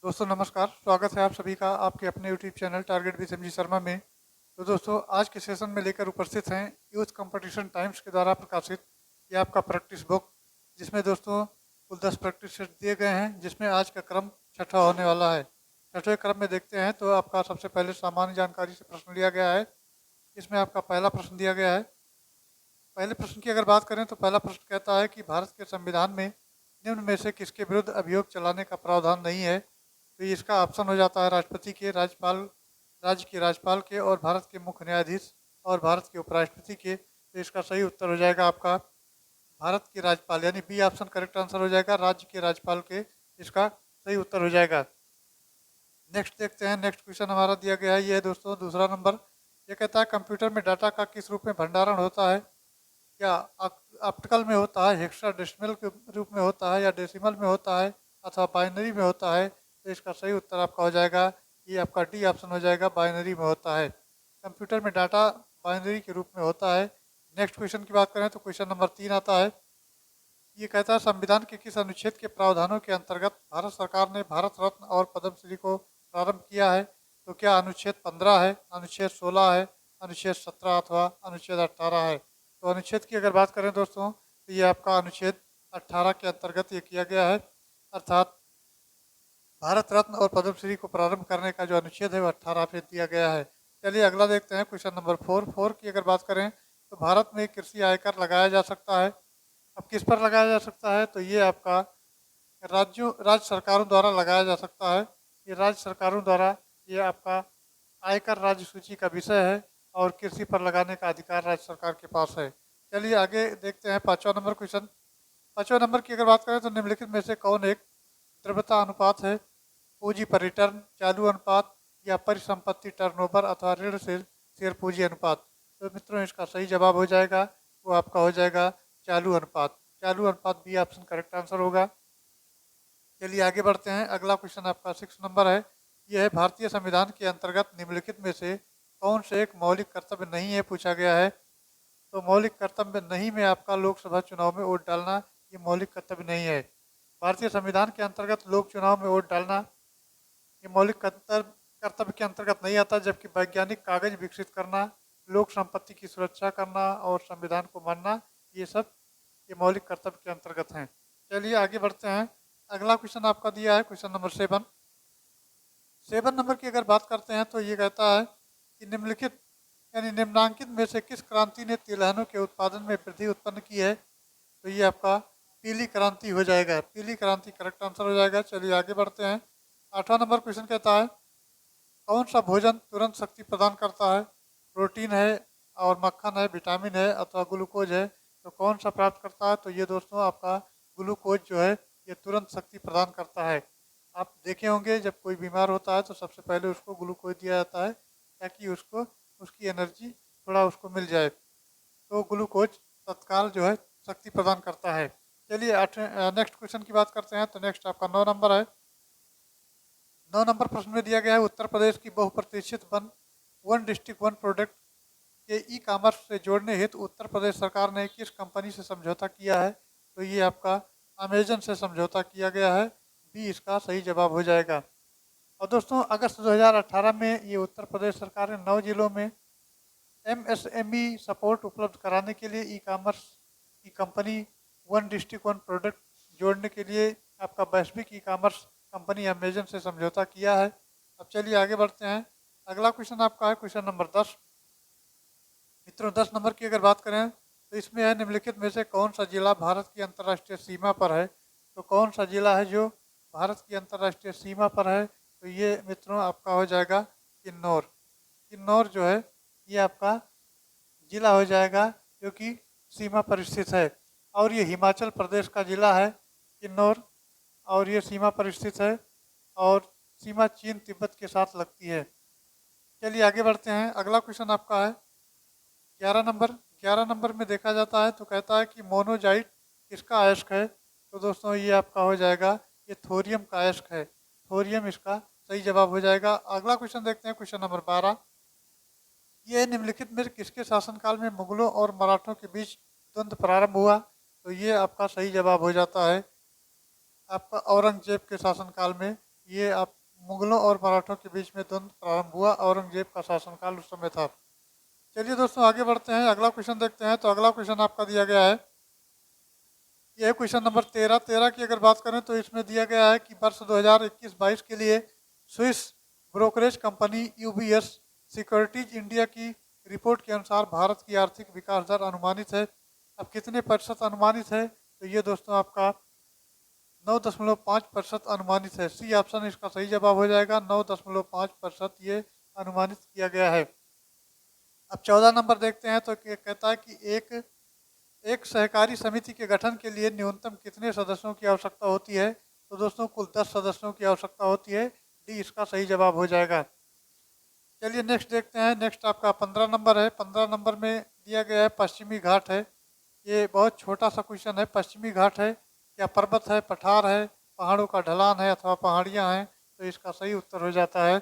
दोस्तों नमस्कार, स्वागत है आप सभी का आपके अपने YouTube channel target with MG Sharma में। तो दोस्तों आज के सेशन में लेकर उपस्थित हैं यूथ कंपटीशन टाइम्स के द्वारा प्रकाशित ये आपका प्रैक्टिस बुक, जिसमें दोस्तों कुल 10 प्रैक्टिस सेट दिए गए हैं, जिसमें आज का क्रम छठा होने वाला है। छठे क्रम में देखते हैं तो आपका सबसे पहले सामान्य जानकारी से प्रश्न लिया गया है। इसमें आपका पहला प्रश्न दिया गया है। पहले प्रश्न की अगर बात करें तो पहला प्रश्न कहता है कि भारत के संविधान में निम्न में से किसके विरुद्ध अभियोग चलाने का प्रावधान नहीं है। तो ये इसका ऑप्शन हो जाता है राष्ट्रपति के, राज्यपाल, राज्य के राज्यपाल के और भारत के मुख्य न्यायाधीश और भारत के उपराष्ट्रपति के। तो इसका सही उत्तर हो जाएगा आपका भारत के राज्यपाल, यानी बी ऑप्शन करेक्ट आंसर हो जाएगा, राज्य के राज्यपाल के। इसका सही उत्तर हो जाएगा। नेक्स्ट देखते हैं, नेक्स्ट क्वेश्चन हमारा दिया गया है, ये है दोस्तों दूसरा नंबर। ये कहता है कंप्यूटर में डाटा का किस रूप में भंडारण होता है। क्या ऑप्टिकल में होता है, हेक्साडेसिमल के रूप में होता है, या डेसिमल में होता है, अथवा बाइनरी में होता है। तो इसका सही उत्तर आपका हो जाएगा, ये आपका डी ऑप्शन हो जाएगा, बाइनरी में होता है। कंप्यूटर में डाटा बाइनरी के रूप में होता है। नेक्स्ट क्वेश्चन की बात करें तो क्वेश्चन नंबर 3 आता है। ये कहता है संविधान के किस अनुच्छेद के प्रावधानों के अंतर्गत भारत सरकार ने भारत रत्न और पद्मश्री को प्रारंभ किया है। तो क्या अनुच्छेद 15 है, अनुच्छेद 16 है, अनुच्छेद 17 अथवा अनुच्छेद 18 है। तो अनुच्छेद की अगर बात करें दोस्तों तो ये आपका अनुच्छेद 18 के अंतर्गत ये किया गया है, अर्थात भारत रत्न और पद्मश्री को प्रारंभ करने का जो अनुच्छेद है वो 18 पे दिया गया है। चलिए अगला देखते हैं, क्वेश्चन नंबर 4 की अगर बात करें तो भारत में कृषि आयकर लगाया जा सकता है। अब किस पर लगाया जा सकता है, तो ये आपका राज्य सरकारों द्वारा लगाया जा सकता है। ये राज्य सरकारों द्वारा ये आपका आयकर राज्य सूची का विषय है और कृषि पर लगाने का अधिकार राज्य सरकार के पास है। चलिए आगे देखते हैं 5वां नंबर क्वेश्चन। 5वें नंबर की अगर बात करें तो निम्नलिखित में से कौन एक द्रव्यता अनुपात है। पूंजी पर रिटर्न, चालू अनुपात, या परिसंपत्ति टर्नओवर अथवा ऋण से शेयर पूंजी अनुपात। तो मित्रों इसका सही जवाब हो जाएगा, वो आपका हो जाएगा चालू अनुपात। चालू अनुपात बी ऑप्शन करेक्ट आंसर होगा। चलिए आगे बढ़ते हैं, अगला क्वेश्चन आपका 6 नंबर है। यह है भारतीय संविधान के अंतर्गत निम्नलिखित में से कौन से एक मौलिक कर्तव्य नहीं है, पूछा गया है। तो मौलिक कर्तव्य नहीं में आपका लोकसभा चुनाव में वोट डालना ये मौलिक कर्तव्य नहीं है। भारतीय संविधान के अंतर्गत लोक चुनाव में वोट डालना ये मौलिक कर्तव्य के अंतर्गत नहीं आता, जबकि वैज्ञानिक कागज विकसित करना, लोक संपत्ति की सुरक्षा करना और संविधान को मानना ये सब ये मौलिक कर्तव्य के अंतर्गत हैं। चलिए आगे बढ़ते हैं, अगला क्वेश्चन आपका दिया है क्वेश्चन नंबर 7 नंबर की अगर बात करते हैं तो ये कहता है कि निम्नलिखित यानी निम्नांकित में से किस क्रांति ने तिलहनों के उत्पादन में वृद्धि उत्पन्न की है। तो ये आपका पीली क्रांति हो जाएगा, पीली क्रांति करेक्ट आंसर हो जाएगा। चलिए आगे बढ़ते हैं, 8वां नंबर क्वेश्चन कहता है कौन सा भोजन तुरंत शक्ति प्रदान करता है। प्रोटीन है और मक्खन है, विटामिन है अथवा ग्लूकोज है। तो कौन सा प्राप्त करता है, तो ये दोस्तों आपका ग्लूकोज जो है ये तुरंत शक्ति प्रदान करता है। आप देखे होंगे जब कोई बीमार होता है तो सबसे पहले उसको ग्लूकोज दिया जाता है ताकि उसको उसकी एनर्जी थोड़ा उसको मिल जाए। तो ग्लूकोज तत्काल जो है शक्ति प्रदान करता है। चलिए नेक्स्ट क्वेश्चन की बात करते हैं, तो नेक्स्ट आपका 9 नंबर है। 9 नंबर प्रश्न में दिया गया है उत्तर प्रदेश की बहुप्रतीक्षित वन डिस्ट्रिक्ट वन प्रोडक्ट के ई कॉमर्स से जोड़ने हेतु उत्तर प्रदेश सरकार ने किस कंपनी से समझौता किया है। तो ये आपका अमेजन से समझौता किया गया है, बी इसका सही जवाब हो जाएगा। और दोस्तों अगस्त 2018 में ये उत्तर प्रदेश सरकार ने 9 जिलों में एमएसएमई सपोर्ट उपलब्ध कराने के लिए ई कॉमर्स की company one district one product जोड़ने के लिए आपका वैश्विक ई कॉमर्स कंपनी अमेजन से समझौता किया है। अब चलिए आगे बढ़ते हैं, अगला क्वेश्चन आपका है क्वेश्चन नंबर 10। मित्रों 10 नंबर की अगर बात करें तो इसमें है निम्नलिखित में से कौन सा जिला भारत की अंतर्राष्ट्रीय सीमा पर है। तो कौन सा जिला है जो भारत की अंतर्राष्ट्रीय सीमा पर है, तो ये मित्रों आपका हो जाएगा किन्नौर। किन्नौर जो है ये आपका जिला हो जाएगा जो कि सीमा पर स्थित है, और ये हिमाचल प्रदेश का जिला है किन्नौर, और ये सीमा पर स्थित है और सीमा चीन तिब्बत के साथ लगती है। चलिए आगे बढ़ते हैं, अगला क्वेश्चन आपका है 11 नंबर में देखा जाता है तो कहता है कि मोनोजाइट किसका अयस्क है। तो दोस्तों ये आपका हो जाएगा ये थोरियम का अयस्क है, थोरियम इसका सही जवाब हो जाएगा। अगला क्वेश्चन देखते हैं क्वेश्चन नंबर 12। ये निम्नलिखित में किसके शासनकाल में मुगलों और मराठों के बीच द्वंद्व प्रारंभ हुआ। तो ये आपका सही जवाब हो जाता है आपका औरंगजेब के शासनकाल में ये आप मुगलों और मराठों के बीच में द्वंद्व प्रारंभ हुआ। औरंगजेब का शासनकाल उस समय था। चलिए दोस्तों आगे बढ़ते हैं, अगला क्वेश्चन देखते हैं। तो अगला क्वेश्चन आपका दिया गया है, यह क्वेश्चन नंबर 13 की अगर बात करें तो इसमें दिया गया है कि वर्ष 2021-22 के लिए Swiss brokerage company UBS securities India की रिपोर्ट के अनुसार भारत की आर्थिक विकास दर अनुमानित है। अब कितने प्रतिशत अनुमानित है? तो ये दोस्तों आपका 9.5% अनुमानित है। सी ऑप्शन इसका सही जवाब हो जाएगा। 9.5% ये अनुमानित किया गया है। अब 14 नंबर देखते हैं। तो कहता है कि एक एक सहकारी समिति के गठन के लिए न्यूनतम कितने सदस्यों की आवश्यकता होती है? तो दोस्तों कुल 10 सदस्यों की आवश्यकता होती है। डी इसका सही जवाब हो जाएगा। चलिए नेक्स्ट देखते हैं। नेक्स्ट आपका 15 नंबर है। 15 नंबर में दिया गया है पश्चिमी घाट है। ये बहुत छोटा सा क्वेश्चन है। पश्चिमी घाट है, क्या पर्वत है, पठार है, पहाड़ों का ढलान है अथवा पहाड़ियाँ हैं? तो इसका सही उत्तर हो जाता है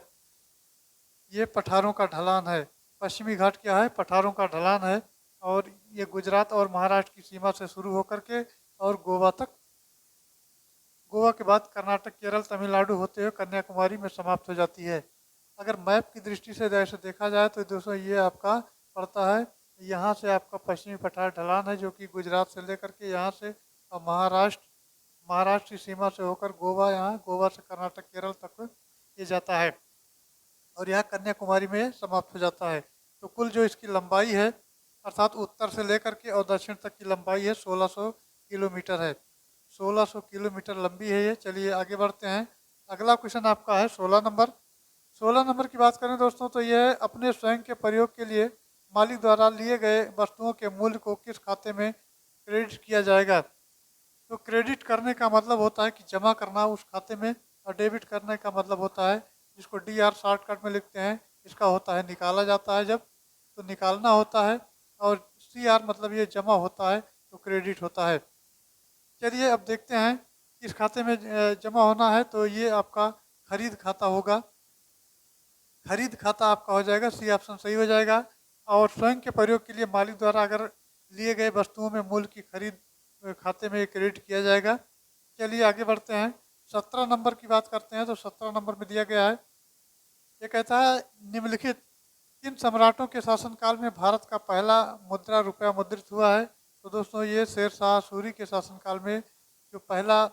ये पठारों का ढलान है। पश्चिमी घाट क्या है? पठारों का ढलान है। और ये गुजरात और महाराष्ट्र की सीमा से शुरू होकर के और गोवा तक, गोवा के बाद कर्नाटक, केरल, तमिलनाडु होते हुए कन्याकुमारी में समाप्त हो जाती है। अगर मैप की दृष्टि से जैसे देखा जाए तो दोस्तों ये आपका पड़ता है, यहाँ से आपका पश्चिमी पठार ढलान है जो कि गुजरात से लेकर के यहाँ से और महाराष्ट्र की सीमा से होकर गोवा, यहाँ गोवा से कर्नाटक, केरल तक ये जाता है और यह कन्याकुमारी में समाप्त हो जाता है। तो कुल जो इसकी लंबाई है, अर्थात उत्तर से लेकर के और दक्षिण तक की लंबाई है 1600 किलोमीटर है। 1600 किलोमीटर लंबी है ये। चलिए आगे बढ़ते हैं। अगला क्वेश्चन आपका है 16 नंबर। 16 नंबर की बात करें दोस्तों तो यह अपने स्वयं के प्रयोग के लिए मालिक द्वारा लिए गए वस्तुओं के मूल्य को किस खाते में क्रेडिट किया जाएगा? तो क्रेडिट करने का मतलब होता है कि जमा करना उस खाते में, और डेबिट करने का मतलब होता है, जिसको डी आर शॉर्टकट में लिखते हैं, इसका होता है निकाला जाता है जब, तो निकालना होता है। और सी आर मतलब ये जमा होता है, तो क्रेडिट होता है। चलिए अब देखते हैं किस खाते में जमा होना है। तो ये आपका खरीद खाता होगा। खरीद खाता आपका हो जाएगा। सी ऑप्शन सही हो जाएगा। और स्वयं के प्रयोग के लिए मालिक द्वारा अगर लिए गए वस्तुओं में मूल्य की खरीद खाते में क्रेडिट किया जाएगा। चलिए आगे बढ़ते हैं। 17 नंबर की बात करते हैं। तो 17 नंबर में दिया गया है, ये कहता है निम्नलिखित किन सम्राटों के शासनकाल में भारत का पहला मुद्रा रुपया मुद्रित हुआ है? तो दोस्तों ये शेर शाह सूरी के शासनकाल में जो पहला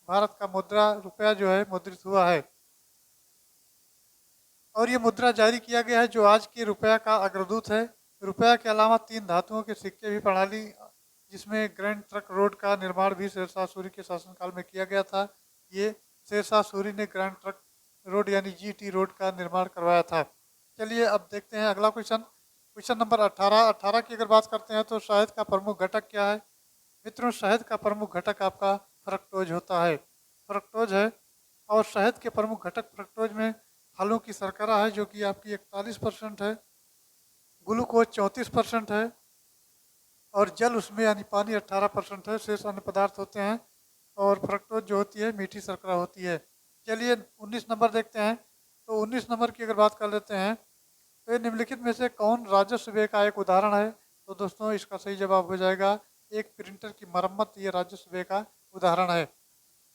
भारत का मुद्रा रुपया जो है मुद्रित हुआ है। और ये मुद्रा जारी किया गया है जो आज के रुपया का अग्रदूत है। रुपया के अलावा 3 धातुओं के सिक्के भी प्रणाली, जिसमें ग्रैंड ट्रक रोड का निर्माण भी शेरशाह सूरी के शासनकाल में किया गया था। ये शेरशाह सूरी ने ग्रैंड ट्रक रोड यानी जीटी रोड का निर्माण करवाया था। चलिए अब देखते हैं अगला क्वेश्चन। क्वेश्चन नंबर 18 की अगर बात करते हैं तो शहद का प्रमुख घटक क्या है? मित्रों शहद का प्रमुख घटक आपका फ्रक्टोज होता है। फ्रक्टोज है। और शहद के प्रमुख घटक फ्रक्टोज में फलों की शर्करा है जो कि आपकी 41% है, ग्लूकोज 34% है, और जल उसमें यानी पानी 18% है, शेष अन्य पदार्थ होते हैं। और फ्रक्टोज जो होती है मीठी शर्करा होती है। चलिए 19 नंबर देखते हैं। तो 19 नंबर की अगर बात कर लेते हैं तो ये निम्नलिखित में से कौन राजस्व व्यय का एक उदाहरण है? तो दोस्तों इसका सही जवाब हो जाएगा एक प्रिंटर की मरम्मत, ये राजस्व व्यय का उदाहरण है।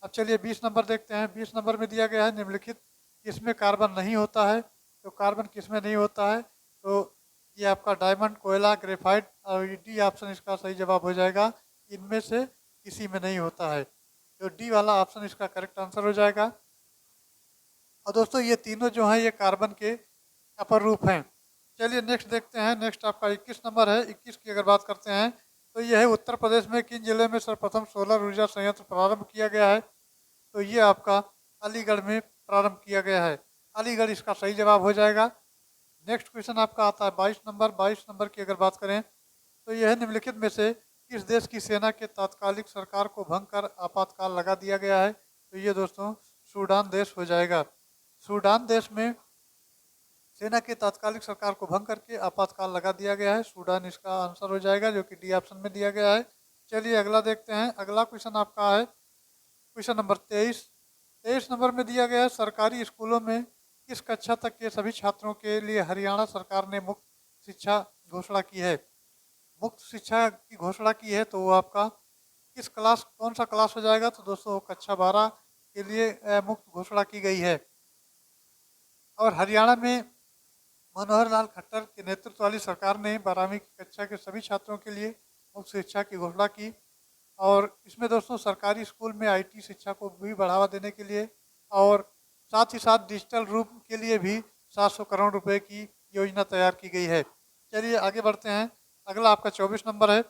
अब चलिए 20 नंबर देखते हैं। 20 नंबर में दिया गया है निम्नलिखित किसमें कार्बन नहीं होता है? तो कार्बन किसमें नहीं होता है? तो ये आपका डायमंड, कोयला, ग्रेफाइट, और डी ऑप्शन इसका सही जवाब हो जाएगा, इनमें से किसी में नहीं होता है। तो डी वाला ऑप्शन इसका करेक्ट आंसर हो जाएगा। और दोस्तों ये तीनों जो हैं ये कार्बन के अपर रूप हैं। चलिए नेक्स्ट देखते हैं। नेक्स्ट आपका 21 नंबर है। 21 की अगर बात करते हैं तो ये है उत्तर प्रदेश में किन जिले में सर्वप्रथम सोलर ऊर्जा संयंत्र प्रारंभ किया गया है? तो ये आपका अलीगढ़ में प्रारंभ किया गया है। अलीगढ़ इसका सही जवाब हो जाएगा। नेक्स्ट क्वेश्चन आपका आता है 22 नंबर। 22 नंबर की अगर बात करें तो यह निम्नलिखित में से किस देश की सेना के तात्कालिक सरकार को भंग कर आपातकाल लगा दिया गया है? तो ये दोस्तों सूडान देश हो जाएगा। सूडान देश में सेना की तात्कालिक सरकार को भंग करके आपातकाल लगा दिया गया है। सूडान इसका आंसर हो जाएगा जो कि डी ऑप्शन में दिया गया है। चलिए अगला देखते हैं। अगला क्वेश्चन आपका है क्वेश्चन नंबर 23। 23 नंबर में दिया गया है सरकारी स्कूलों में किस कक्षा तक के सभी छात्रों के लिए हरियाणा सरकार ने मुफ्त शिक्षा घोषणा की है? मुफ्त शिक्षा की घोषणा की है तो वो आपका किस क्लास, कौन सा क्लास हो जाएगा? तो दोस्तों कक्षा 12 के लिए मुफ्त घोषणा की गई है। और हरियाणा में मनोहर लाल खट्टर के नेतृत्व वाली सरकार ने 12वीं की कक्षा के सभी छात्रों के लिए मुफ्त शिक्षा की घोषणा की। और इसमें दोस्तों सरकारी स्कूल में आईटी शिक्षा को भी बढ़ावा देने के लिए और साथ ही साथ डिजिटल रूप के लिए भी 700 करोड़ रुपए की योजना तैयार की गई है। चलिए आगे बढ़ते हैं। अगला आपका 24 नंबर है।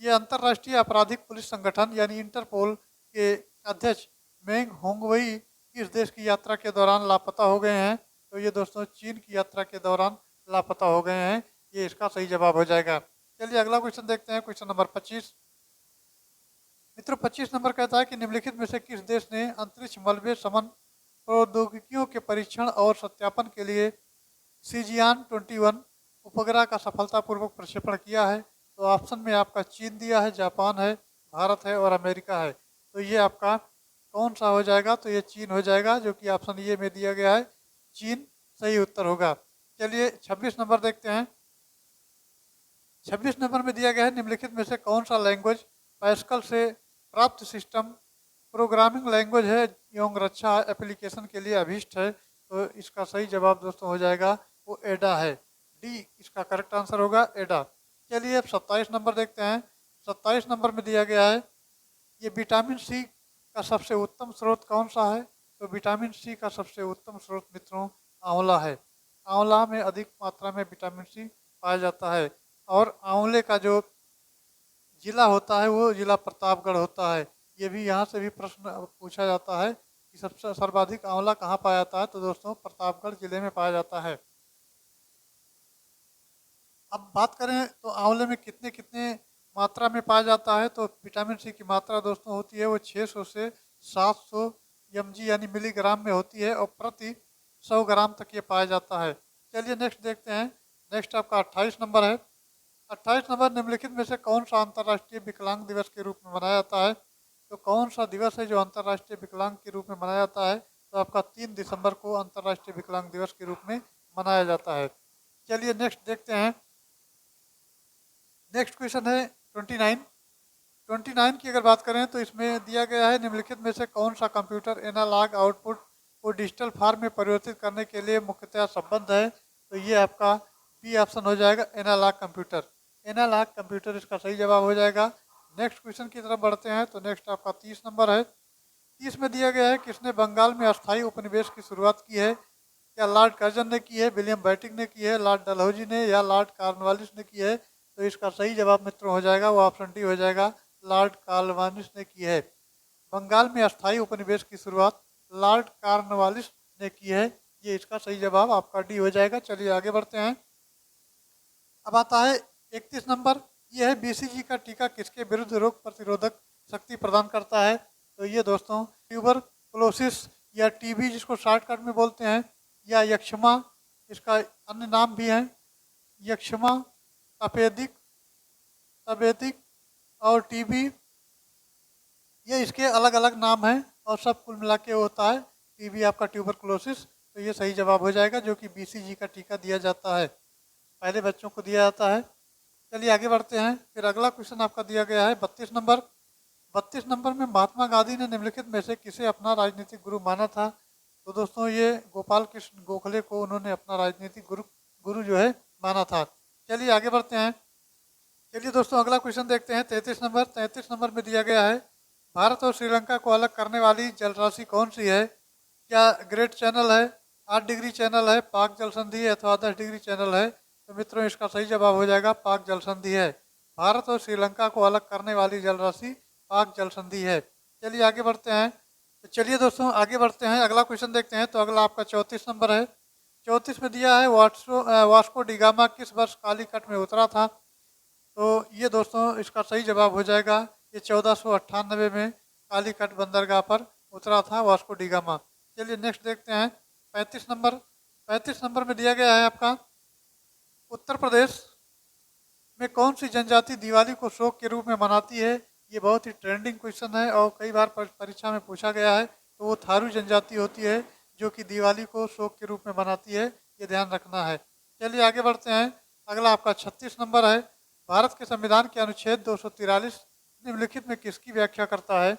ये अंतर्राष्ट्रीय आपराधिक पुलिस संगठन यानी इंटरपोल के अध्यक्ष मेंग होंगवई किस देश की यात्रा के दौरान लापता हो गए हैं? तो ये दोस्तों चीन की यात्रा के दौरान लापता हो गए हैं। ये इसका सही जवाब हो जाएगा। चलिए अगला क्वेश्चन देखते हैं, क्वेश्चन नंबर 25। मित्रों 25 नंबर कहता है कि निम्नलिखित में से किस देश ने अंतरिक्ष मलबे शमन प्रौद्योगिकियों के परीक्षण और सत्यापन के लिए सीजियान 21 उपग्रह का सफलतापूर्वक प्रक्षेपण किया है? तो ऑप्शन में आपका चीन दिया है, जापान है, भारत है और अमेरिका है। तो ये आपका कौन सा हो जाएगा? तो ये चीन हो जाएगा, जो कि ऑप्शन ए में दिया गया है। चीन सही उत्तर होगा। चलिए 26 नंबर देखते हैं। 26 नंबर में दिया गया है निम्नलिखित में से कौन सा लैंग्वेज पैस्कल से प्राप्त सिस्टम प्रोग्रामिंग लैंग्वेज है एवं रक्षा एप्लीकेशन के लिए अभीष्ट है? तो इसका सही जवाब दोस्तों हो जाएगा वो एडा है। डी इसका करेक्ट आंसर होगा, एडा। चलिए अब 27 नंबर देखते हैं। 27 नंबर में दिया गया है ये विटामिन सी का सबसे उत्तम स्रोत कौन सा है? तो विटामिन सी का सबसे उत्तम स्रोत मित्रों आंवला है। आंवला में अधिक मात्रा में विटामिन सी पाया जाता है। और आंवले का जो जिला होता है वो जिला प्रतापगढ़ होता है। ये भी यहाँ से भी प्रश्न पूछा जाता है कि सबसे सर्वाधिक आंवला कहाँ पाया जाता है? तो दोस्तों प्रतापगढ़ जिले में पाया जाता है। अब बात करें तो आंवले में कितने कितने मात्रा में पाया जाता है? तो विटामिन सी की मात्रा दोस्तों होती है वो 600 से 700 mg यानी मिलीग्राम में होती है और प्रति 100 ग्राम तक ये पाया जाता है। चलिए नेक्स्ट देखते हैं। नेक्स्ट आपका 28 नंबर है। 28 नंबर निम्नलिखित में से कौन सा अंतर्राष्ट्रीय विकलांग दिवस के रूप में मनाया जाता है? तो कौन सा दिवस है जो अंतर्राष्ट्रीय विकलांग के रूप में मनाया जाता है? तो आपका 3 दिसंबर को अंतर्राष्ट्रीय विकलांग दिवस के रूप में मनाया जाता है। चलिए नेक्स्ट देखते हैं। नेक्स्ट क्वेश्चन है 29। 29 की अगर बात करें तो इसमें दिया गया है निम्नलिखित में से कौन सा कंप्यूटर एनालॉग आउटपुट को डिजिटल फॉर्म में परिवर्तित करने के लिए मुख्यतः संबद्ध है? तो ये आपका बी ऑप्शन हो जाएगा, एनालॉग कंप्यूटर। एनालॉग कंप्यूटर इसका सही जवाब हो जाएगा। नेक्स्ट क्वेश्चन की तरफ बढ़ते हैं। तो नेक्स्ट आपका 30 नंबर है। 30 में दिया गया है किसने बंगाल में अस्थायी उपनिवेश की शुरुआत की है? क्या लॉर्ड कर्जन ने की है, विलियम बेंटिंक ने की है, लॉर्ड डलहौजी ने या लॉर्ड कॉर्नवालिस ने की है? तो इसका सही जवाब मित्रों हो जाएगा वो ऑप्शन डी हो जाएगा, लॉर्ड कॉर्नवालिस ने की है। बंगाल में अस्थायी उपनिवेश की शुरुआत लॉर्ड कॉर्नवालिस ने की है। ये इसका सही जवाब आपका डी हो जाएगा। चलिए आगे बढ़ते हैं। अब आता है 31 नंबर। यह है बीसीजी का टीका किसके विरुद्ध रोग प्रतिरोधक शक्ति प्रदान करता है? तो ये दोस्तों ट्यूबरकुलोसिस या टीबी जिसको शॉर्टकट में बोलते हैं, या यक्षमा, इसका अन्य नाम भी है यक्षमा, तपेदिक, तपेदिक और टीबी, ये इसके अलग अलग नाम हैं और सब कुल मिला के होता है टीबी आपका ट्यूबरकुलोसिस। तो ये सही जवाब हो जाएगा, जो कि बीसीजी का टीका दिया जाता है, पहले बच्चों को दिया जाता है। चलिए आगे बढ़ते हैं। फिर अगला क्वेश्चन आपका दिया गया है 32 नंबर। 32 नंबर में महात्मा गांधी ने निम्नलिखित में से किसे अपना राजनीतिक गुरु माना था? तो दोस्तों ये गोपाल कृष्ण गोखले को उन्होंने अपना राजनीतिक गुरु गुरु जो है माना था। चलिए आगे बढ़ते हैं। चलिए दोस्तों अगला क्वेश्चन देखते हैं 33 नंबर। 33 नंबर में दिया गया है भारत और श्रीलंका को अलग करने वाली जलराशि कौन सी है? क्या ग्रेट चैनल है, 8 डिग्री चैनल है, पाक जल संधि है अथवा 10 डिग्री चैनल है? तो मित्रों इसका सही जवाब हो जाएगा पाक जल संधि है। भारत और श्रीलंका को अलग करने वाली जलराशि पाक जल संधि है। चलिए आगे बढ़ते हैं। तो चलिए दोस्तों आगे बढ़ते हैं, अगला क्वेश्चन देखते हैं। तो अगला आपका 34 नंबर है। 34 में दिया है वास्को डिगामा किस वर्ष कालीकट में उतरा था? तो ये दोस्तों इसका सही जवाब हो जाएगा, ये 1498 में कालीकट बंदरगाह पर उतरा था वास्को डिगामा। चलिए नेक्स्ट देखते हैं 35 नंबर। 35 नंबर में दिया गया है आपका उत्तर प्रदेश में कौन सी जनजाति दिवाली को शोक के रूप में मनाती है? ये बहुत ही ट्रेंडिंग क्वेश्चन है और कई बार परीक्षा में पूछा गया है। तो वो थारू जनजाति होती है जो कि दिवाली को शोक के रूप में मनाती है, ये ध्यान रखना है। चलिए आगे बढ़ते हैं। अगला आपका 36 नंबर है। भारत के संविधान के अनुच्छेद 243 निम्नलिखित में किसकी व्याख्या करता है?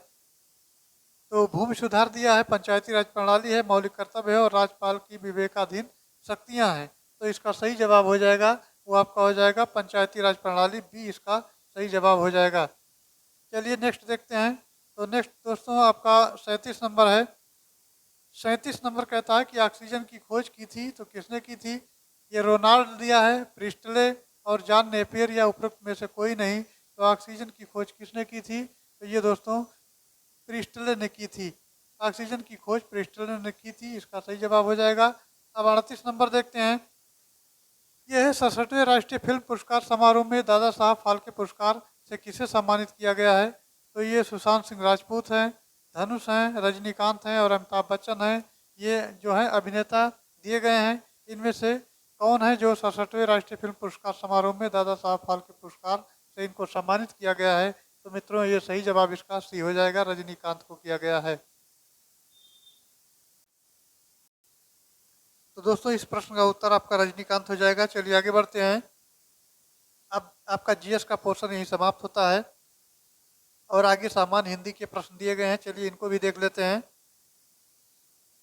तो भूमि सुधार दिया है, पंचायती राज प्रणाली है, मौलिक कर्तव्य है और राज्यपाल की विवेकाधीन शक्तियां हैं। तो इसका सही जवाब हो जाएगा, वो आपका हो जाएगा पंचायती राज प्रणाली, बी इसका सही जवाब हो जाएगा। चलिए नेक्स्ट देखते हैं। तो नेक्स्ट दोस्तों आपका 37 नंबर है। 37 नंबर कहता है कि ऑक्सीजन की खोज की थी, तो किसने की थी? ये रोनाल्ड दिया है, प्रिस्टले और जॉन नेपियर या उपरोक्त में से कोई नहीं। तो ऑक्सीजन की खोज किसने की थी? तो ये दोस्तों प्रिस्टले ने की थी। ऑक्सीजन की खोज प्रिस्टले ने की थी, इसका सही जवाब हो जाएगा। अब 38 नंबर देखते हैं। यह है 67वें राष्ट्रीय फिल्म पुरस्कार समारोह में दादा साहब फाल्के पुरस्कार से किसे सम्मानित किया गया है? तो ये सुशांत सिंह राजपूत हैं, धनुष हैं, रजनीकांत हैं और अमिताभ बच्चन हैं। ये जो है अभिनेता दिए गए हैं। इनमें से कौन है जो 67वें राष्ट्रीय फिल्म पुरस्कार समारोह में दादा साहब फाल्के पुरस्कार से इनको सम्मानित किया गया है? तो मित्रों ये सही जवाब इसका सी हो जाएगा, रजनीकांत को किया गया है। तो दोस्तों इस प्रश्न का उत्तर आपका रजनीकांत हो जाएगा। चलिए आगे बढ़ते हैं। अब आपका जीएस का पोर्शन यही समाप्त होता है और आगे सामान्य हिंदी के प्रश्न दिए गए हैं। चलिए इनको भी देख लेते हैं।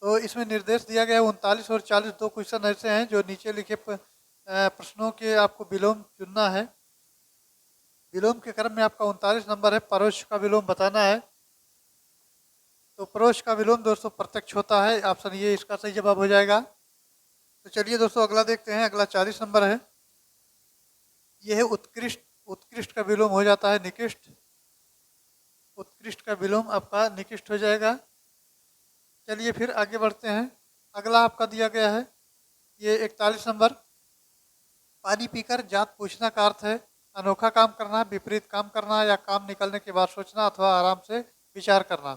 तो इसमें निर्देश दिया गया है 39 और 40 दो क्वेश्चन ऐसे हैं जो नीचे लिखे प्रश्नों के आपको विलोम चुनना है। विलोम के क्रम में आपका 39 नंबर है, परोक्ष का विलोम बताना है। तो परोक्ष का विलोम दोस्तों प्रत्यक्ष होता है, ऑप्शन ये इसका सही जवाब हो जाएगा। तो चलिए दोस्तों अगला देखते हैं। अगला 40 नंबर है। यह है उत्कृष्ट। उत्कृष्ट का विलोम हो जाता है निकृष्ट। उत्कृष्ट का विलोम आपका निकृष्ट हो जाएगा। चलिए फिर आगे बढ़ते हैं। अगला आपका दिया गया है ये 41 नंबर। पानी पीकर जात पूछना का अर्थ है अनोखा काम करना, विपरीत काम करना या काम निकलने के बाद सोचना अथवा आराम से विचार करना।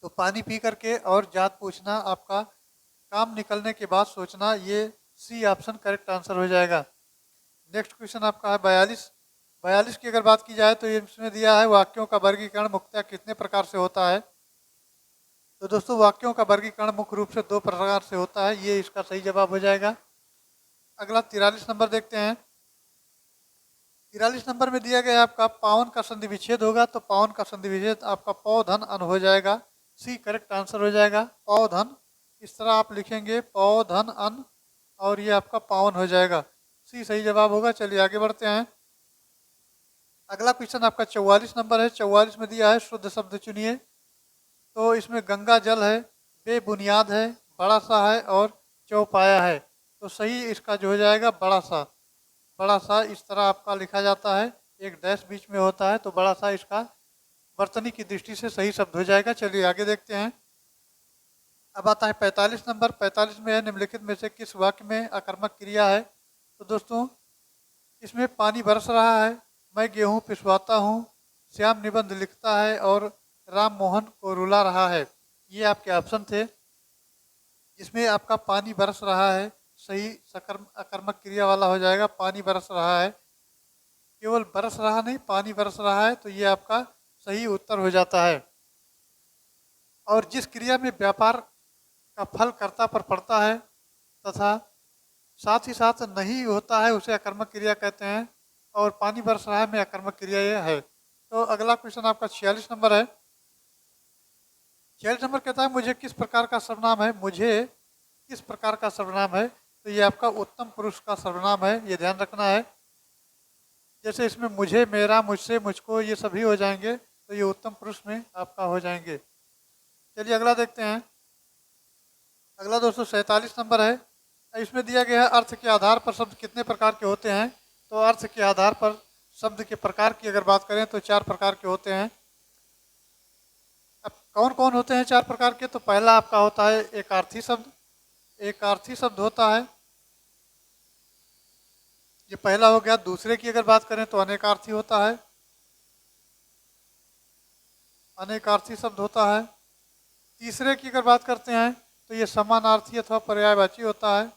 तो पानी पी करके और जात पूछना आपका काम निकलने के बाद सोचना, ये सी ऑप्शन करेक्ट आंसर हो जाएगा। नेक्स्ट क्वेश्चन आपका है 42। 42 की अगर बात की जाए तो इसमें दिया है वाक्यों का वर्गीकरण मुख्यतः कितने प्रकार से होता है? तो दोस्तों वाक्यों का वर्गीकरण मुख्य रूप से दो प्रकार से होता है, ये इसका सही जवाब हो जाएगा। अगला 43 नंबर देखते हैं। 43 नंबर में दिया गया आपका पावन का संधि विच्छेद होगा, तो पावन का संधि विच्छेद आपका पौ धन अन हो जाएगा, सी करेक्ट आंसर हो जाएगा। पौ धन इस तरह आप लिखेंगे पौ धन अन और ये आपका पावन हो जाएगा, सी सही जवाब होगा। चलिए आगे बढ़ते हैं। अगला क्वेश्चन आपका 44 नंबर है। 44 में दिया है शुद्ध शब्द चुनिए। तो इसमें गंगा जल है, बेबुनियाद है, बड़ा सा है और चौपाया है। तो सही इसका जो हो जाएगा बड़ा सा। बड़ा सा इस तरह आपका लिखा जाता है, एक डैश बीच में होता है, तो बड़ा सा इसका वर्तनी की दृष्टि से सही शब्द हो जाएगा। चलिए आगे देखते हैं। अब आता है 45 नंबर। 45 में है निम्नलिखित में से किस वाक्य में आकर्मक क्रिया है? तो दोस्तों इसमें पानी बरस रहा है, मैं गेहूँ पिसवाता हूँ, श्याम निबंध लिखता है और राम मोहन को रुला रहा है। ये आपके ऑप्शन थे। इसमें आपका पानी बरस रहा है सही अकर्मक क्रिया वाला हो जाएगा। पानी बरस रहा है, केवल बरस रहा नहीं पानी बरस रहा है, तो ये आपका सही उत्तर हो जाता है। और जिस क्रिया में व्यापार का फल कर्ता पर पड़ता है तथा साथ ही साथ नहीं होता है उसे अकर्मक क्रिया कहते हैं, और पानी बरस रहा है में अकर्मक क्रिया ये है। तो अगला क्वेश्चन आपका 46 नंबर है। 46 नंबर कहता है मुझे किस प्रकार का सर्वनाम है? मुझे किस प्रकार का सर्वनाम है? तो ये आपका उत्तम पुरुष का सर्वनाम है, ये ध्यान रखना है। जैसे इसमें मुझे, मेरा, मुझसे, मुझको ये सभी हो जाएंगे, तो ये उत्तम पुरुष में आपका हो जाएंगे। चलिए अगला देखते हैं। अगला दोस्तों 47 नंबर है। इसमें दिया गया है अर्थ के आधार पर शब्द कितने प्रकार के होते हैं? तो अर्थ के आधार पर शब्द के प्रकार की अगर बात करें तो 4 प्रकार के होते हैं। अब कौन कौन होते हैं 4 प्रकार के? तो पहला आपका होता है एक अर्थी शब्द। एक अर्थी शब्द होता है, ये पहला हो गया। दूसरे की अगर बात करें तो अनेकार्थी होता है, अनेकार्थी शब्द होता है। तीसरे की अगर बात करते हैं तो ये समानार्थी अथवा पर्यायवाची होता है,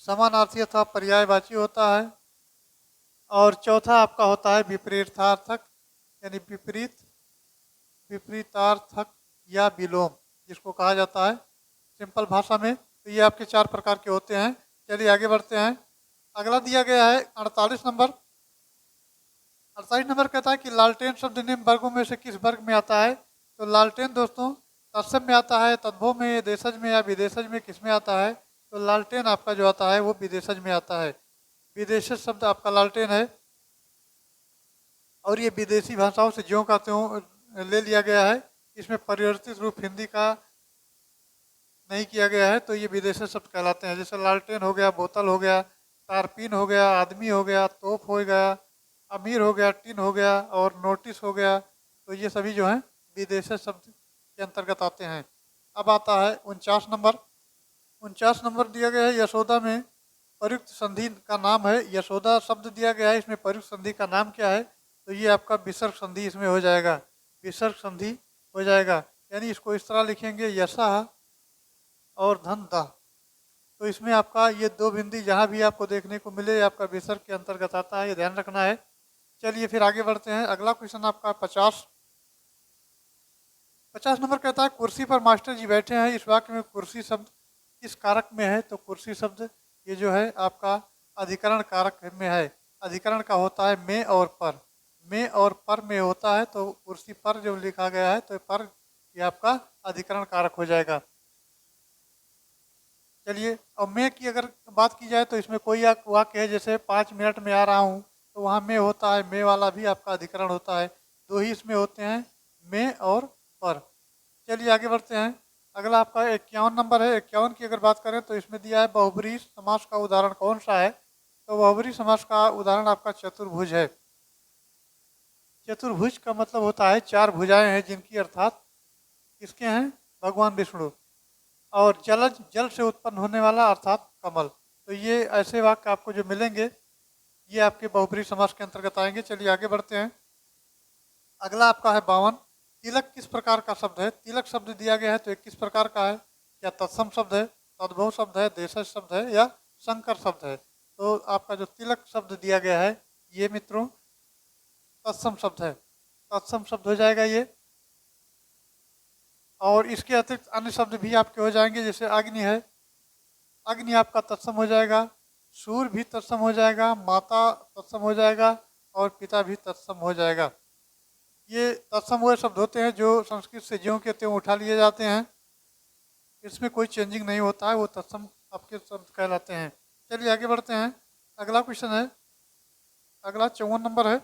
समानार्थी अथवा पर्यायवाची होता है। और चौथा आपका होता है विपरीतार्थक, यानी विपरीत, विपरीतार्थक या विलोम जिसको कहा जाता है सिंपल भाषा में। तो ये आपके 4 प्रकार के होते हैं। चलिए आगे बढ़ते हैं। अगला दिया गया है 48 नंबर। 28 नंबर कहता है कि लालटेन शब्द निम्न वर्गों में से किस वर्ग में आता है। तो लालटेन दोस्तों तत्सम में आता है, तद्भव में, देशज में या विदेशज में, किस में आता है। तो लालटेन आपका जो आता है वो विदेशज में आता है। विदेशज शब्द आपका लालटेन है और ये विदेशी भाषाओं से ज्यों का त्यों ले लिया गया है। इसमें परिवर्तित रूप हिंदी का नहीं किया गया है, तो ये विदेशी शब्द कहलाते हैं। जैसे लालटेन हो गया, बोतल हो गया, तारपीन हो गया, आदमी हो गया, तोप हो गया, अमीर हो गया, टिन हो गया और नोटिस हो गया। तो ये सभी जो हैं विदेशी शब्द के अंतर्गत आते हैं। अब आता है 49 नंबर। 49 नंबर दिया गया है यशोदा में प्रयुक्त संधि का नाम है। यशोदा शब्द दिया गया है, इसमें प्रयुक्त संधि का नाम क्या है। तो ये आपका विसर्ग संधि इसमें हो जाएगा, विसर्ग संधि हो जाएगा। यानी इसको इस तरह लिखेंगे यशा और धन दा। तो इसमें आपका ये दो बिंदी जहाँ भी आपको देखने को मिले आपका विसर्ग के अंतर्गत आता है, ये ध्यान रखना है। चलिए फिर आगे बढ़ते हैं। अगला क्वेश्चन आपका 50 नंबर कहता है कुर्सी पर मास्टर जी बैठे हैं। इस वाक्य में कुर्सी शब्द किस कारक में है। तो कुर्सी शब्द ये जो है आपका अधिकरण कारक में है। अधिकरण का होता है में और पर, में और पर में होता है। तो कुर्सी पर जब लिखा गया है तो पर ये आपका अधिकरण कारक हो जाएगा। चलिए और मैं की अगर बात की जाए तो इसमें कोई वाक्य है जैसे 5 मिनट में आ रहा हूँ, तो वहाँ में होता है, में वाला भी आपका अधिकरण होता है। दो ही इसमें होते हैं, में और पर। चलिए आगे बढ़ते हैं। अगला आपका 51 नंबर है। 51 की अगर बात करें तो इसमें दिया है बहुब्रीहि समास का उदाहरण कौन सा है। तो बहुब्रीहि समास का उदाहरण आपका चतुर्भुज है। चतुर्भुज का मतलब होता है चार भुजाएं हैं जिनकी, अर्थात किसके हैं, भगवान विष्णु। और जलज जल से उत्पन्न होने वाला अर्थात कमल। तो ये ऐसे वाक्य आपको जो मिलेंगे ये आपके बहुब्रीहि समास के अंतर्गत आएंगे। चलिए आगे बढ़ते हैं। अगला आपका है 52। तिलक किस प्रकार का शब्द है। तिलक शब्द दिया गया है तो एक किस प्रकार का है। क्या तत्सम शब्द है, तद्भव शब्द है, देशज शब्द है या संकर शब्द है। तो आपका जो तिलक शब्द दिया गया है ये मित्रों तत्सम शब्द है, तत्सम शब्द हो जाएगा ये। और इसके अतिरिक्त अन्य शब्द भी आपके हो जाएंगे, जैसे अग्नि है, अग्नि आपका तत्सम हो जाएगा। सूर्य भी तत्सम हो जाएगा, माता तत्सम हो जाएगा और पिता भी तत्सम हो जाएगा। ये तत्सम हुए शब्द होते हैं जो संस्कृत से ज्यों के त्यों उठा लिए जाते हैं, इसमें कोई चेंजिंग नहीं होता है, वो तत्सम आपके शब्द कहलाते हैं। चलिए आगे बढ़ते हैं। अगला क्वेश्चन है, अगला 54 नंबर है,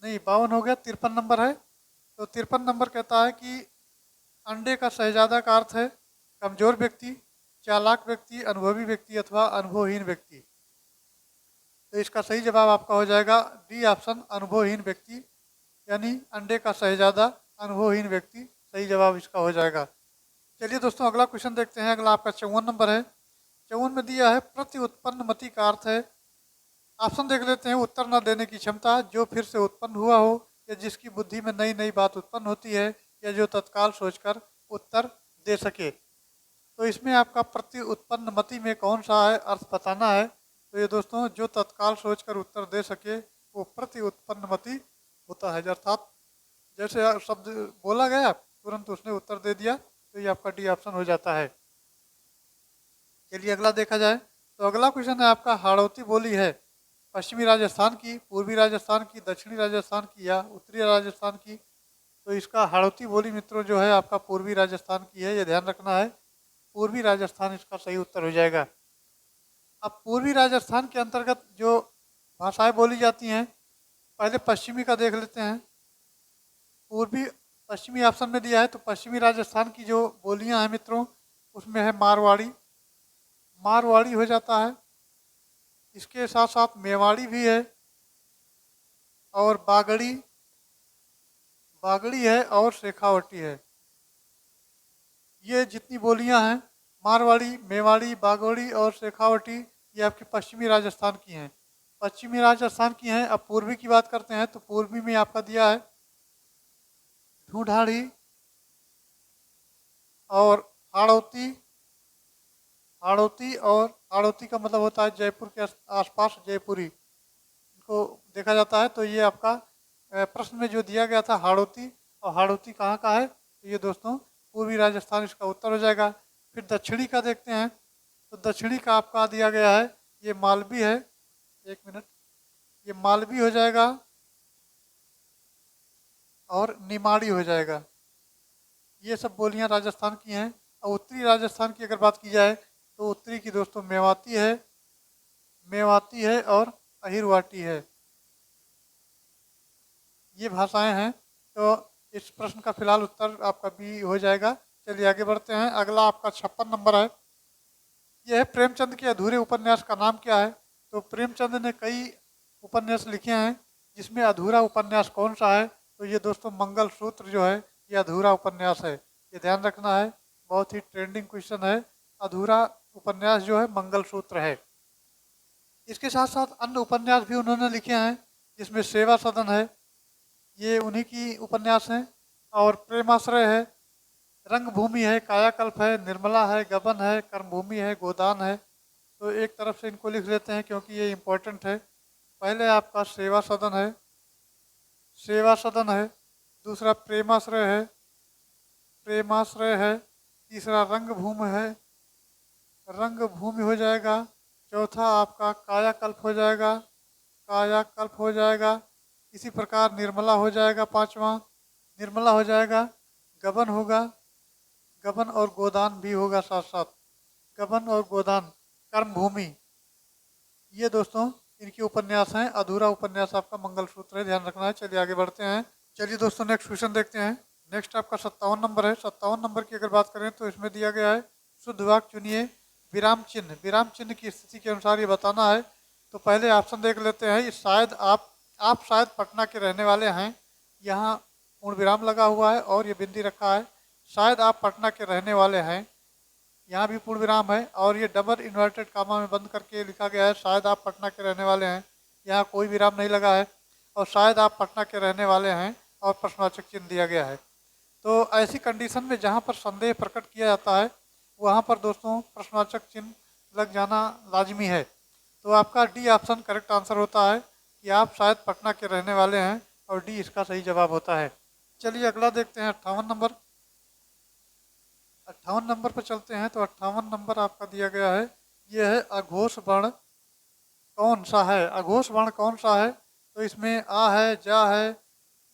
नहीं 52 हो गया, 53 नंबर है। तो 53 नंबर कहता है कि अंडे का शहजादा का अर्थ है कमजोर व्यक्ति, चालाक व्यक्ति, अनुभवी व्यक्ति अथवा अनुभवहीन व्यक्ति। तो इसका सही जवाब आपका हो जाएगा डी ऑप्शन, अनुभवहीन व्यक्ति। यानी अंडे का शहजादा अनुभवहीन व्यक्ति सही जवाब इसका हो जाएगा। चलिए दोस्तों अगला क्वेश्चन देखते हैं। अगला आपका 54 नंबर है। 54 में दिया है प्रति उत्पन्न मति का अर्थ है। ऑप्शन देख लेते हैं। उत्तर न देने की क्षमता, जो फिर से उत्पन्न हुआ हो या जिसकी बुद्धि में नई नई बात उत्पन्न होती है या जो तत्काल सोचकर उत्तर दे सके। तो इसमें आपका प्रति उत्पन्न मति में कौन सा है अर्थ बताना है। तो ये दोस्तों जो तत्काल सोचकर उत्तर दे सके वो प्रति उत्पन्न मति होता है। अर्थात जैसे शब्द बोला गया तुरंत उसने उत्तर दे दिया, तो ये आपका डी ऑप्शन हो जाता है। चलिए अगला देखा जाए। तो अगला क्वेश्चन है आपका हाड़ौती बोली है पश्चिमी राजस्थान की, पूर्वी राजस्थान की, दक्षिणी राजस्थान की या उत्तरी राजस्थान की। तो इसका हाड़ौती बोली मित्रों जो है आपका पूर्वी राजस्थान की है, ये ध्यान रखना है। पूर्वी राजस्थान इसका सही उत्तर हो जाएगा। अब पूर्वी राजस्थान के अंतर्गत जो भाषाएं बोली जाती हैं, पहले पश्चिमी का देख लेते हैं। पूर्वी पश्चिमी ऑप्शन में दिया है तो पश्चिमी राजस्थान की जो बोलियां हैं मित्रों उसमें है मारवाड़ी, मारवाड़ी हो जाता है। इसके साथ साथ मेवाड़ी भी है और बागड़ी, बागड़ी है और शेखावटी है। ये जितनी बोलियां हैं मारवाड़ी, मेवाड़ी, बागड़ी और शेखावटी, ये आपकी पश्चिमी राजस्थान की हैं, पश्चिमी राजस्थान की हैं। अब पूर्वी की बात करते हैं तो पूर्वी में आपका दिया है ढूंढाड़ी और हाड़ौती, हाड़ौती और हाड़ौती का मतलब होता है जयपुर के आसपास जयपुरी, इनको देखा जाता है। तो ये आपका प्रश्न में जो दिया गया था हाड़ौती, और हाड़ौती कहाँ का है तो ये दोस्तों पूर्वी राजस्थान इसका उत्तर हो जाएगा। फिर दक्षिणी का देखते हैं। तो दक्षिणी का आपका दिया गया है ये मालवी है, एक मिनट, ये मालवी हो जाएगा और निमाड़ी हो जाएगा। ये सब बोलियां राजस्थान की हैं। और उत्तरी राजस्थान की अगर बात की जाए तो उत्तरी की दोस्तों मेवाती है और अहिरवाटी है। ये भाषाएं हैं। तो इस प्रश्न का फिलहाल उत्तर आपका बी हो जाएगा। चलिए आगे बढ़ते हैं। अगला आपका 56 नंबर है। यह है प्रेमचंद के अधूरे उपन्यास का नाम क्या है। तो प्रेमचंद ने कई उपन्यास लिखे हैं, जिसमें अधूरा उपन्यास कौन सा है। तो ये दोस्तों मंगल सूत्र जो है ये अधूरा उपन्यास है। ये ध्यान रखना है, बहुत ही ट्रेंडिंग क्वेश्चन है। अधूरा उपन्यास जो है मंगल सूत्र है। इसके साथ साथ अन्य उपन्यास भी उन्होंने लिखे हैं, जिसमें सेवा सदन है, ये उन्हीं की उपन्यास हैं। और प्रेमाश्रय है, रंगभूमि है, कायाकल्प है, निर्मला है, गबन है, कर्मभूमि है, गोदान है। तो एक तरफ से इनको लिख लेते हैं क्योंकि ये इम्पोर्टेंट है। पहले आपका सेवा सदन है। दूसरा प्रेमाश्रय है। तीसरा रंगभूमि हो जाएगा। चौथा आपका कायाकल्प हो जाएगा। इसी प्रकार निर्मला हो जाएगा। पांचवा निर्मला हो जाएगा। गबन होगा, गबन और गोदान भी होगा साथ साथ। गबन और गोदान, कर्मभूमि, ये दोस्तों इनकी उपन्यास हैं। अधूरा उपन्यास आपका मंगलसूत्र है, ध्यान रखना है। चलिए आगे बढ़ते हैं। चलिए दोस्तों नेक्स्ट क्वेश्चन देखते हैं। नेक्स्ट आपका 57 नंबर है। 57 नंबर की अगर बात करें तो इसमें दिया गया है शुद्ध वाक्य चुनिए, विराम चिन्ह की स्थिति के अनुसार ये बताना है। तो पहले ऑप्शन देख लेते हैं। शायद आप शायद पटना के रहने वाले हैं, यहाँ पूर्ण विराम लगा हुआ है और ये बिंदी रखा है। शायद आप पटना के रहने वाले हैं, यहाँ भी पूर्ण विराम है और ये डबल इन्वर्टेड कामा में बंद करके लिखा गया है। शायद आप पटना के रहने वाले हैं, यहाँ कोई विराम नहीं लगा है। और शायद आप पटना के रहने वाले हैं और प्रश्नवाचक चिन्ह दिया गया है। तो ऐसी कंडीशन में जहाँ पर संदेह प्रकट किया जाता है वहाँ पर दोस्तों प्रश्नवाचक चिन्ह लग जाना लाजमी है। तो आपका डी ऑप्शन करेक्ट आंसर होता है कि आप शायद पटना के रहने वाले हैं, और डी इसका सही जवाब होता है। चलिए अगला देखते हैं 58 नंबर। 58 नंबर पर चलते हैं। तो 58 नंबर आपका दिया गया है, यह है अघोष वर्ण कौन सा है। अघोष वर्ण कौन सा है। तो इसमें आ है, जा है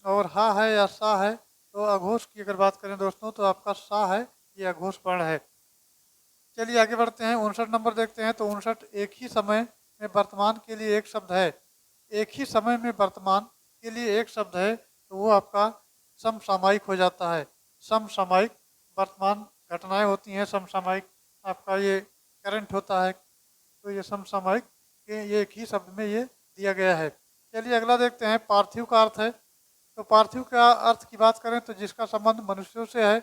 और हा है या सा है। तो अघोष की अगर बात करें दोस्तों तो आपका सा है, ये अघोष वर्ण है। चलिए आगे बढ़ते हैं। 59 नंबर देखते हैं। तो 59 एक ही समय में वर्तमान के लिए एक शब्द है। एक ही समय में वर्तमान के लिए एक शब्द है तो वो आपका समसामयिक हो जाता है। समसामयिक, वर्तमान घटनाएं होती हैं समसामयिक, आपका ये करंट होता है। तो ये समसामयिक के ये एक ही शब्द में ये दिया गया है। चलिए अगला देखते हैं। पार्थिव का अर्थ है। तो पार्थिव का अर्थ की बात करें तो जिसका संबंध मनुष्यों से है,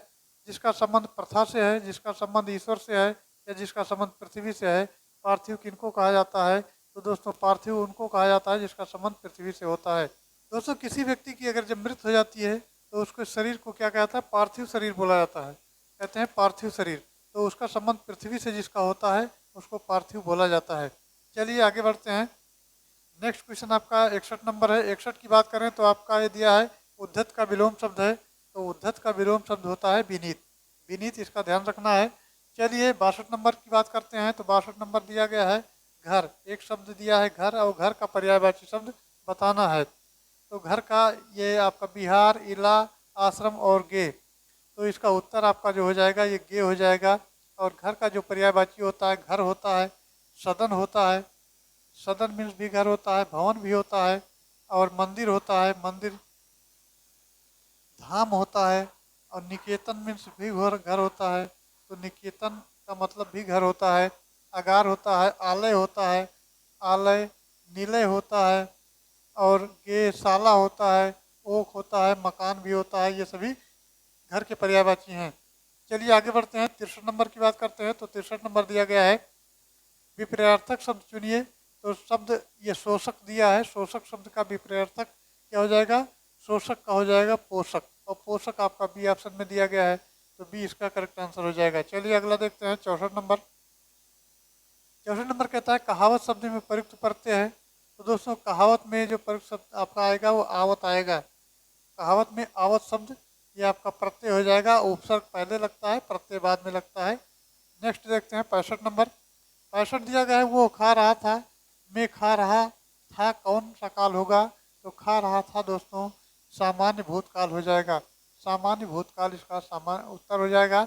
जिसका संबंध प्रथा से है, जिसका संबंध ईश्वर से है या जिसका संबंध पृथ्वी से है, पार्थिव किनको कहा जाता है। तो दोस्तों पार्थिव उनको कहा जाता है जिसका संबंध पृथ्वी से होता है। दोस्तों किसी व्यक्ति की अगर जब मृत्यु हो जाती है तो उसके शरीर को क्या कहता है, पार्थिव शरीर बोला जाता है, कहते हैं पार्थिव शरीर। तो उसका संबंध पृथ्वी से जिसका होता है उसको पार्थिव बोला जाता है। चलिए आगे बढ़ते हैं। नेक्स्ट क्वेश्चन आपका 61 नंबर है। 61 की बात करें तो आपका ये दिया है उद्धत का विलोम शब्द है। तो उद्धत का विलोम शब्द होता है विनीत। विनीत, इसका ध्यान रखना है। चलिए 62 नंबर की बात करते हैं। तो 62 नंबर दिया गया है घर। एक शब्द दिया है घर और घर का पर्यायवाची शब्द बताना है। तो घर का ये आपका बिहार, इला, आश्रम और गे। तो इसका उत्तर आपका जो हो जाएगा ये गे हो जाएगा। और घर का जो पर्यायवाची होता है घर होता है, सदन होता है, सदन मीन्स भी घर होता है, भवन भी होता है और मंदिर होता है, मंदिर धाम होता है। और निकेतन मीन्स भी घर होता है। तो निकेतन का मतलब भी घर होता है। अगार होता है, आलय होता है, आलय निलय होता है और गे साला होता है, ओक होता है, मकान भी होता है। ये सभी घर के पर्यायवाची हैं। चलिए आगे बढ़ते हैं। 63 नंबर की बात करते हैं। तो 63 नंबर दिया गया है विपर्यार्थक शब्द चुनिए। तो शब्द ये शोषक दिया है। शोषक शब्द का विपर्यार्थक क्या हो जाएगा, शोषक का हो जाएगा पोषक। और पोषक आपका बी ऑप्शन में दिया गया है। तो बी इसका करेक्ट आंसर हो जाएगा। चलिए अगला देखते हैं 64 नंबर। 64 नंबर कहता है कहावत शब्द में प्रयुक्त प्रत्यय है। तो दोस्तों कहावत में जो प्रयुक्त शब्द आपका आएगा वो आवत आएगा। कहावत में आवत शब्द ये आपका प्रत्यय हो जाएगा। उपसर्ग पहले लगता है, प्रत्यय बाद में लगता है। नेक्स्ट देखते हैं 65 नंबर। 65 दिया गया है वो खा रहा था, मैं खा रहा था कौन सा काल होगा? तो खा रहा था दोस्तों सामान्य भूतकाल हो जाएगा। सामान्य भूतकाल इसका सामान्य उत्तर हो जाएगा।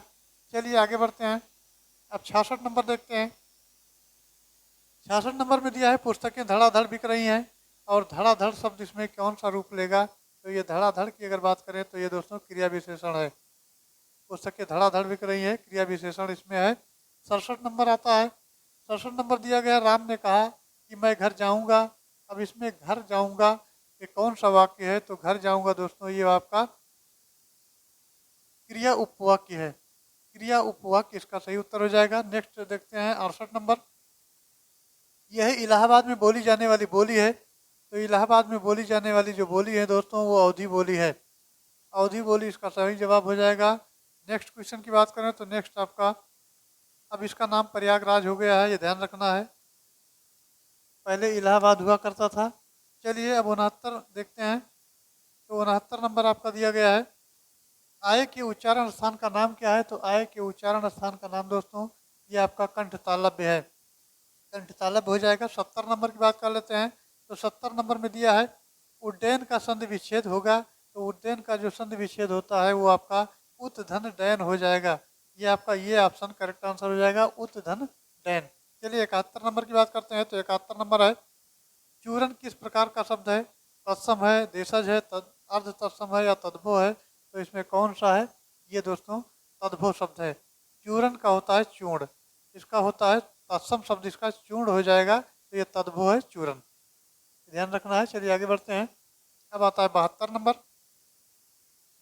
चलिए आगे बढ़ते हैं। अब 66 नंबर देखते हैं। 66 नंबर में दिया है पुस्तकें धड़ाधड़ बिक रही हैं और धड़ाधड़ शब्द इसमें कौन सा रूप लेगा? तो ये धड़ाधड़ की अगर बात करें तो ये दोस्तों क्रिया विशेषण है। पुस्तकें धड़ाधड़ बिक रही है, क्रिया विशेषण इसमें है। 67 नंबर आता है। 67 नंबर दिया गया, राम ने कहा कि मैं घर जाऊंगा। अब इसमें घर जाऊंगा ये कौन सा वाक्य है? तो घर जाऊंगा दोस्तों ये आपका क्रिया उपवाक्य है। क्रिया उपवाक्य इसका सही उत्तर हो जाएगा। नेक्स्ट देखते हैं 68 नंबर। यह इलाहाबाद में बोली जाने वाली बोली है। तो इलाहाबाद में बोली जाने वाली जो बोली है दोस्तों वो अवधी बोली है। अवधी बोली इसका सही जवाब हो जाएगा। नेक्स्ट क्वेश्चन की बात करें तो नेक्स्ट आपका, अब इसका नाम प्रयागराज हो गया है, ये ध्यान रखना है। पहले इलाहाबाद हुआ करता था। चलिए अब 69 देखते हैं। तो 69 नंबर आपका दिया गया है, आय के उच्चारण स्थान का नाम क्या है? तो आय के उच्चारण स्थान का नाम दोस्तों ये आपका कंठ तालव्य है। कंठ तालव्य हो जाएगा। 70 नंबर की बात कर लेते हैं। तो 70 नंबर में दिया है उड्डयन का संधि विच्छेद होगा। तो उड्डयन का जो संधि विच्छेद होता है वो आपका उत धन डैन हो जाएगा। ये आपका ये ऑप्शन करेक्ट आंसर हो जाएगा, उत धन डैन। चलिए 71 नंबर की बात करते हैं। तो 71 नंबर है, चूरन किस प्रकार का शब्द है? तत्सम है, देशज है, अर्ध तत्सम है या तद्भव है? तो इसमें कौन सा है? ये दोस्तों तद्भव शब्द है। चूरन का होता है चूर्ण, इसका होता है तत्सम शब्द, इसका चूर्ण हो जाएगा। तो ये तद्भव है चूरन, ध्यान रखना है। चलिए आगे बढ़ते हैं। अब आता है 72 नंबर।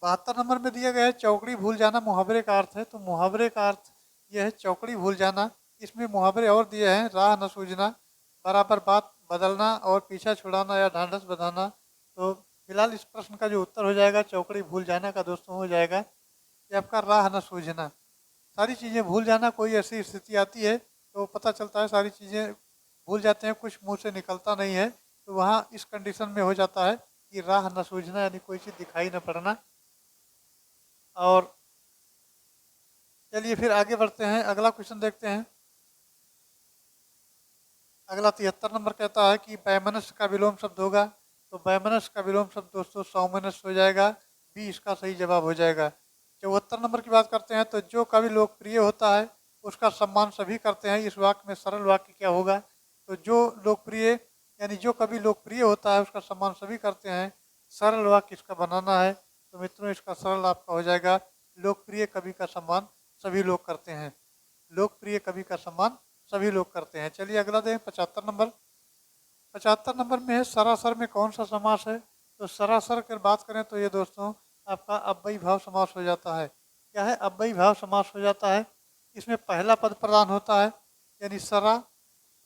72 नंबर में दिया गया है चौकड़ी भूल जाना मुहावरे का अर्थ है। तो मुहावरे का अर्थ यह है चौकड़ी भूल जाना। इसमें मुहावरे और दिए हैं, राह न सूझना, बराबर बात बदलना और पीछा छुड़ाना या ढांढस बंधाना। तो फिलहाल इस प्रश्न का जो उत्तर हो जाएगा चौकड़ी भूल जाना का दोस्तों हो जाएगा ये आपका राह न सूझना। सारी चीज़ें भूल जाना, कोई ऐसी स्थिति आती है तो पता चलता है सारी चीज़ें भूल जाते हैं, कुछ मुंह से निकलता नहीं है, तो वहाँ इस कंडीशन में हो जाता है कि राह न सूझना, यानी कोई चीज़ दिखाई न पड़ना। और चलिए फिर आगे बढ़ते हैं, अगला क्वेश्चन देखते हैं। अगला 73 नंबर कहता है कि वैमनस्य का विलोम शब्द होगा। तो वैमनस्य का विलोम शब्द दोस्तों सौमनस्य हो जाएगा, बी इसका सही जवाब हो जाएगा। 74 नंबर की बात करते हैं। तो जो कवि लोकप्रिय होता है उसका सम्मान सभी करते हैं, इस वाक्य में सरल वाक्य क्या होगा? तो जो लोकप्रिय यानी जो कवि लोकप्रिय होता है उसका सम्मान सभी करते हैं, सरल वाक्य इसका बनाना है। तो मित्रों इसका सरल आपका हो जाएगा, लोकप्रिय कवि का सम्मान सभी लोग करते हैं। लोकप्रिय कवि का सम्मान सभी लोग करते हैं। चलिए अगला दें 75 नंबर। 75 नंबर में है सरासर में कौन सा समास है? तो सरासर की बात करें तो ये दोस्तों आपका अव्ययी भाव समास हो जाता है। क्या है? अव्ययी भाव समास हो जाता है। इसमें पहला पद प्रधान होता है, यानी सरा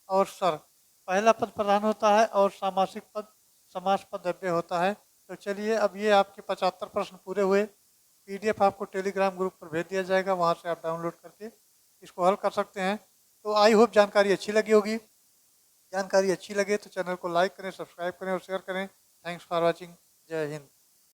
और सर, पहला पद प्रधान होता है और सामासिक पद समास पद अव्यय होता है। तो चलिए अब ये आपके 75 प्रश्न पूरे हुए। PDF आपको टेलीग्राम ग्रुप पर भेज दिया जाएगा, वहाँ से आप डाउनलोड करके इसको हल कर सकते हैं। तो आई होप जानकारी अच्छी लगी होगी। जानकारी अच्छी लगे तो चैनल को लाइक करें, सब्सक्राइब करें और शेयर करें। Thanks for watching. जय हिंद।